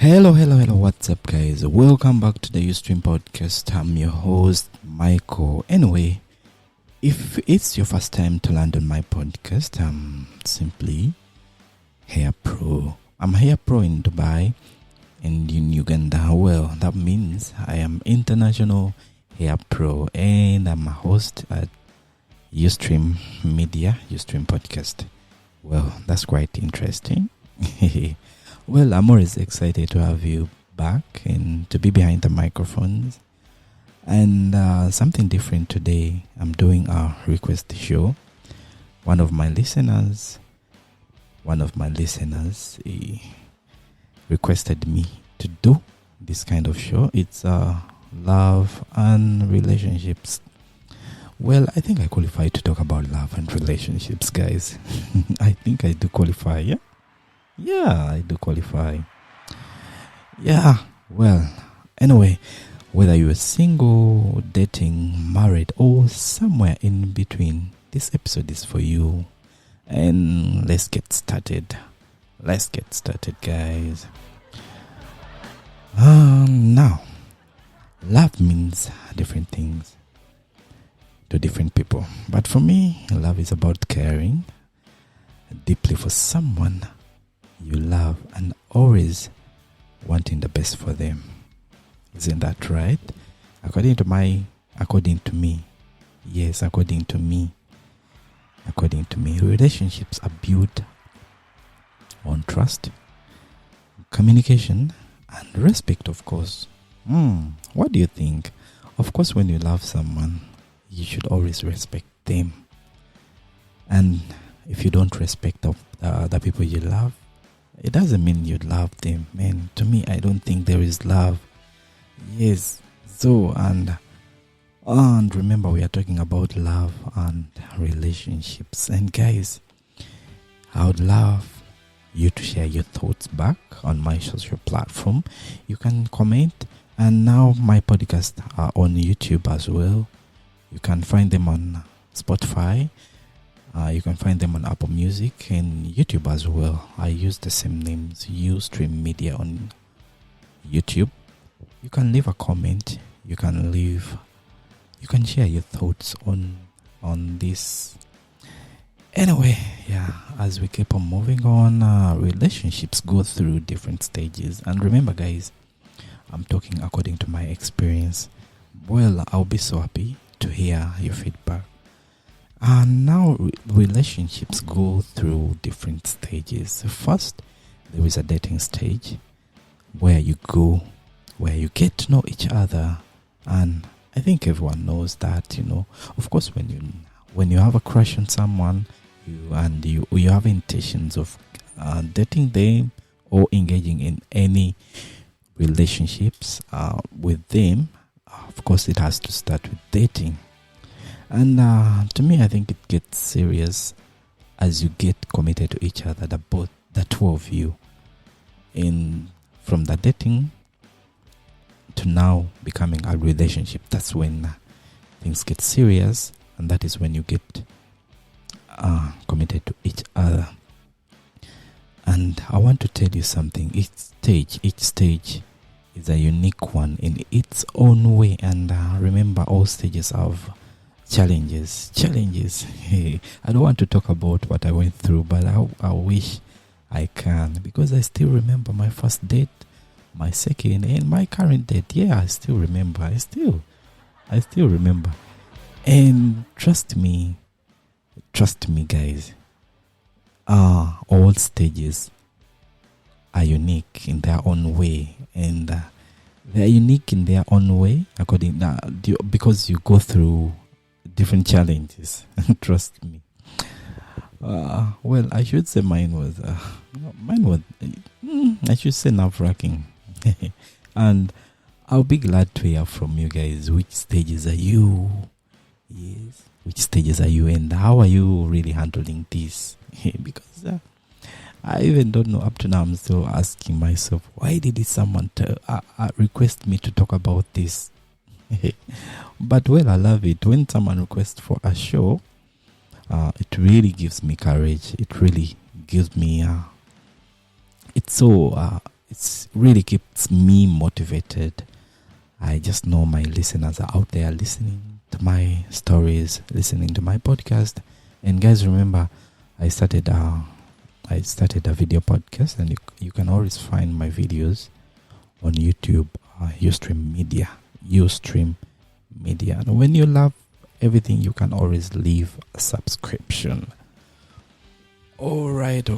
Hello, what's up, guys? Welcome back to the Ustream podcast. I'm your host, Michael. Anyway, if it's your first time to land on my podcast, I'm simply Hair Pro. I'm Hair Pro in Dubai and in Uganda. Well, that means I am International Hair Pro and I'm a host at Ustream Media, Ustream Podcast. Well, that's quite interesting. Well, I'm always excited to have you back and to be behind the microphones. And something different today. I'm doing a request show. One of my listeners requested me to do this kind of show. It's love and relationships. Well, I think I qualify to talk about love and relationships, guys. I think I do qualify, yeah? Yeah, I do qualify. Yeah, well, anyway, whether you're single, dating, married, or somewhere in between, this episode is for you. And let's get started. Guys. Now, love means different things to different people. But for me, love is about caring deeply for someone you love and always wanting the best for them. Isn't that right? According to me, relationships are built on trust, communication, and respect, of course. What do you think? Of course, when you love someone, you should always respect them. And if you don't respect the people you love, it doesn't mean you love them, man. To me, I don't think there is love. Yes. So, and remember, we are talking about love and relationships. And guys, I would love you to share your thoughts back on my social platform. You can comment. And now my podcasts are on YouTube as well. You can find them on Spotify. You can find them on Apple Music and YouTube as well. I use the same names, Ustream Media on YouTube. You can leave a comment. You can share your thoughts on this. Anyway, yeah, as we keep on moving on, relationships go through different stages. And remember, guys, I'm talking according to my experience. Well, I'll be so happy to hear your feedback. And now relationships go through different stages. First, there is a dating stage where you get to know each other. And I think everyone knows that, Of course, when you have a crush on someone, you have intentions of dating them or engaging in any relationships with them, of course, it has to start with dating. And to me, I think it gets serious as you get committed to each other, the two of you. And from the dating to now becoming a relationship, that's when things get serious. And that is when you get committed to each other. And I want to tell you something. Each stage is a unique one in its own way. And remember, all stages have challenges. I don't want to talk about what I went through, but I wish I can, because I still remember my first date, my second, and my current date. Yeah, I still remember. I still remember. And trust me, guys. All stages are unique in their own way, and they are unique in their own way because you go through different challenges. Trust me. Well, I should say mine was I should say nerve-wracking. And I'll be glad to hear from you guys. Which stages are you? Yes. Which stages are you, and how are you really handling this? Because I even don't know. Up to now, I'm still asking myself, why did someone request me to talk about this? But well, I love it when someone requests for a show. It really gives me courage. It really gives me it's so It's really keeps me motivated. I just know my listeners are out there listening to my stories, listening to my podcast. And guys, remember, I started a video podcast, and you can always find my videos on YouTube, Ustream Media. And when you love everything, you can always leave a subscription. All right.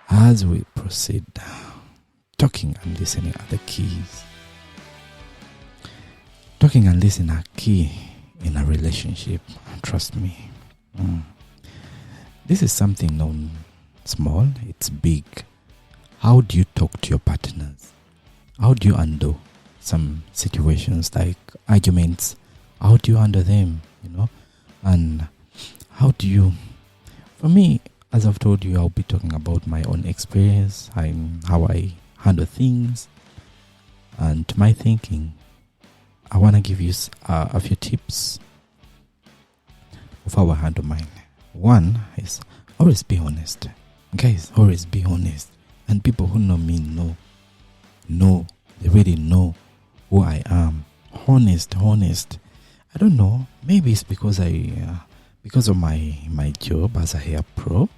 As we proceed, talking and listening are the keys. Talking and listening are key in a relationship. Trust me. This is something known small, it's big. How do you talk to your partners? How do you handle some situations like arguments? How do you handle them, And how do you... For me, as I've told you, I'll be talking about my own experience and how I handle things and my thinking. I want to give you a few tips of how I handle mine. One is always be honest. Guys, always be honest. And people who know me know. They really know who I am. Honest. I don't know. Maybe it's because because of my job as a hair pro.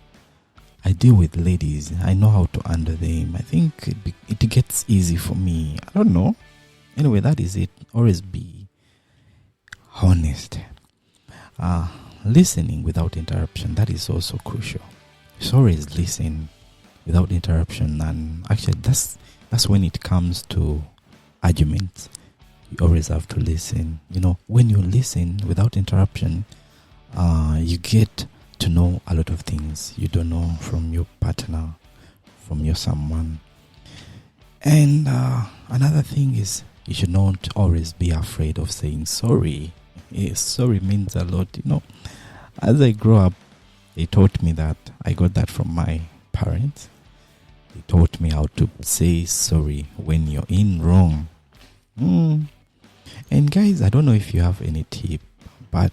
I deal with ladies. I know how to handle them. I think it gets easy for me. I don't know. Anyway, that is it. Always be honest. Listening without interruption. That is also crucial. Just always listen without interruption. And actually, that's when it comes to arguments. You always have to listen. When you listen without interruption, you get to know a lot of things you don't know from your partner, from your someone. And another thing is, you should not always be afraid of saying sorry. Yes, sorry means a lot. As I grew up, they taught me that. I got that from my parents. They taught me how to say sorry when you're in wrong. And guys, I don't know if you have any tip, but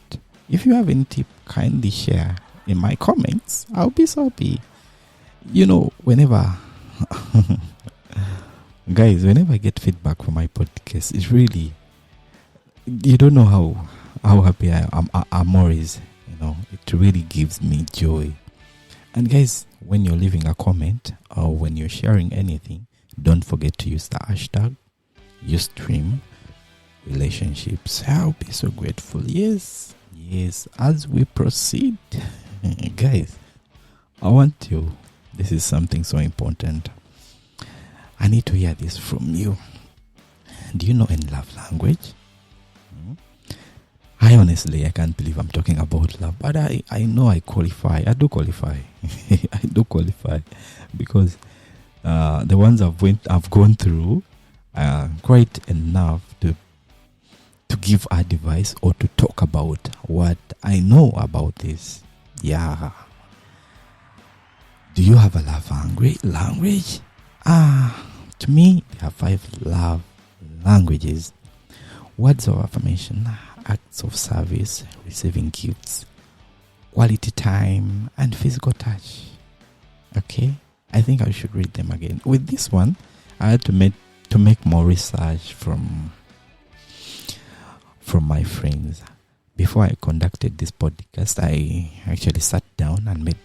if you have any tip, kindly share in my comments. I'll be so happy. Whenever guys, whenever I get feedback from my podcast, it's really, you don't know how happy I'm always. It really gives me joy. And guys, when you're leaving a comment or when you're sharing anything, don't forget to use the hashtag Ustream Relationships. I'll be so grateful. Yes, as we proceed. Guys, I want you, this is something so important. I need to hear this from you. Do you know any love language? I can't believe I'm talking about love, but I know I qualify. I do qualify. I do qualify because the ones I've gone through are quite enough to give advice or to talk about what I know about this. Yeah. Do you have a love language? To me, there are 5 love languages. Words of affirmation, acts of service, receiving gifts, quality time, and physical touch. Okay? I think I should read them again. With this one, I had to make more research from my friends. Before I conducted this podcast, I actually sat down and made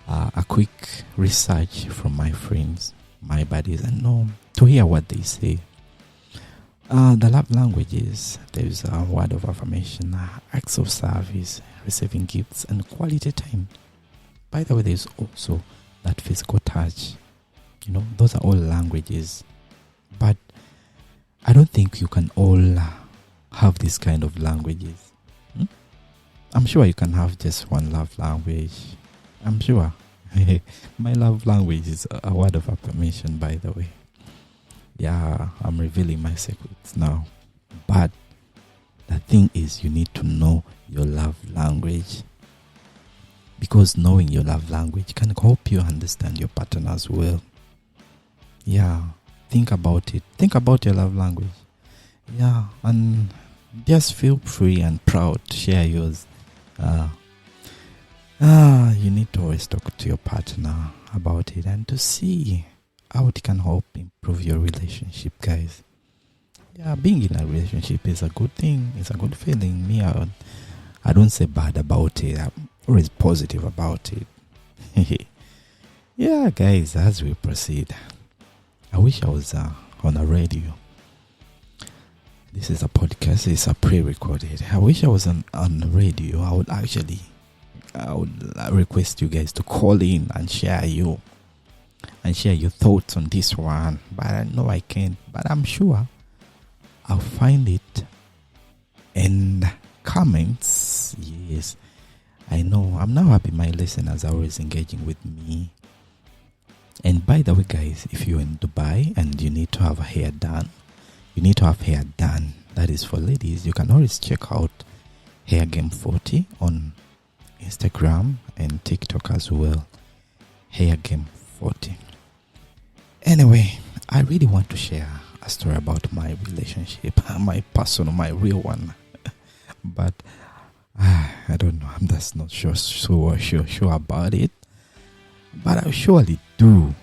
a quick research from my friends, my buddies, and to hear what they say. The love languages, there's a word of affirmation, acts of service, receiving gifts, and quality time. By the way, there's also that physical touch. Those are all languages. But I don't think you can all have this kind of languages. I'm sure you can have just one love language. I'm sure. My love language is a word of affirmation, by the way. Yeah, I'm revealing my secrets now. But the thing is, you need to know your love language. Because knowing your love language can help you understand your partner as well. Yeah, think about it. Think about your love language. Yeah, and just feel free and proud to share yours. You need to always talk to your partner about it and to see how it can help improve your relationship, guys. Yeah, being in a relationship is a good thing. It's a good feeling. I don't say bad about it. I'm always positive about it. Yeah, guys, as we proceed, I wish I was on a radio. This is a podcast. It's a pre-recorded. I wish I was on the radio. I would request you guys to call in and share your thoughts on this one. But I know I can't. But I'm sure I'll find it in comments. Yes, I know. I'm now happy my listeners are always engaging with me. And by the way, guys, if you're in Dubai and you need to have hair done, that is for ladies, you can always check out Hair Game 40 on Instagram and TikTok as well. Hair Game 40. Anyway, I really want to share a story about my relationship, my personal, my real one. But I don't know. I'm just not sure about it. But I'll surely do.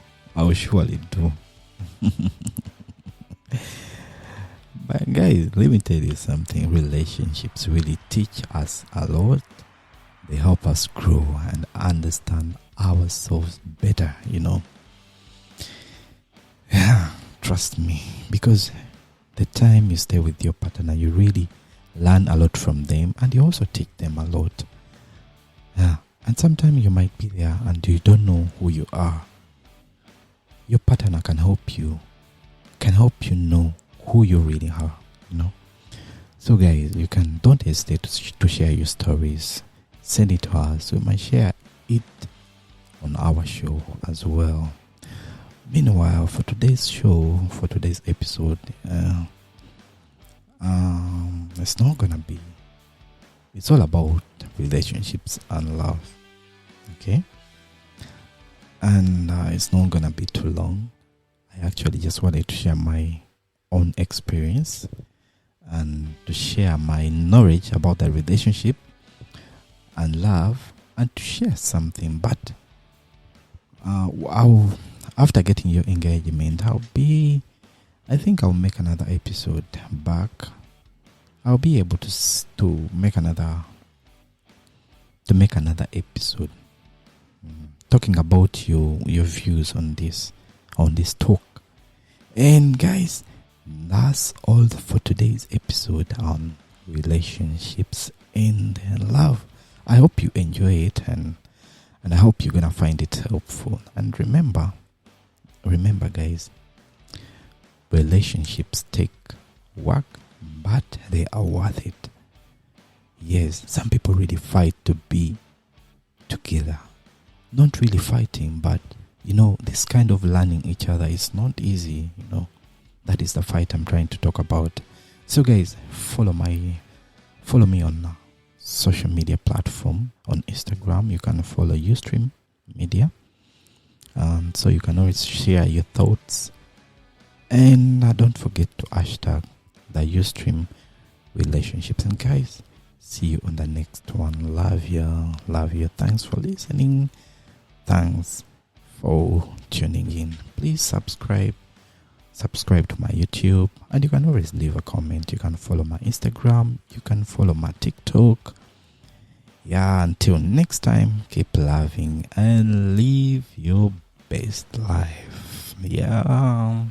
But guys, let me tell you something. Relationships really teach us a lot. They help us grow and understand ourselves better, Yeah, trust me. Because the time you stay with your partner, you really learn a lot from them and you also teach them a lot. Yeah. And sometimes you might be there and you don't know who you are. Your partner can help you know who you really are, So guys, don't hesitate to share your stories. Send it to us. We might share it on our show as well. Meanwhile, for today's episode, it's all about relationships and love. Okay? And it's not gonna be too long. I actually just wanted to share my own experience and to share my knowledge about the relationship and love and to share something. But after getting your engagement, I think I'll make another episode back. I'll be able to make another episode talking about your views on this talk. And guys, that's all for today's episode on relationships and love. I hope you enjoy it and I hope you're gonna find it helpful. And remember guys, relationships take work, but they are worth it. Yes, some people really fight to be together. Not really fighting, but this kind of learning each other is not easy. That is the fight I'm trying to talk about. So guys, follow me on social media platform. On Instagram, you can follow Ustream Media, so you can always share your thoughts. And don't forget to hashtag the Ustream relationships. And guys, see you on the next one. Love you. Thanks for listening. Thanks for tuning in. Please subscribe to my YouTube, and you can always leave a comment. You can follow my Instagram, you can follow my TikTok. Yeah, until next time, keep loving and live your best life. Yeah.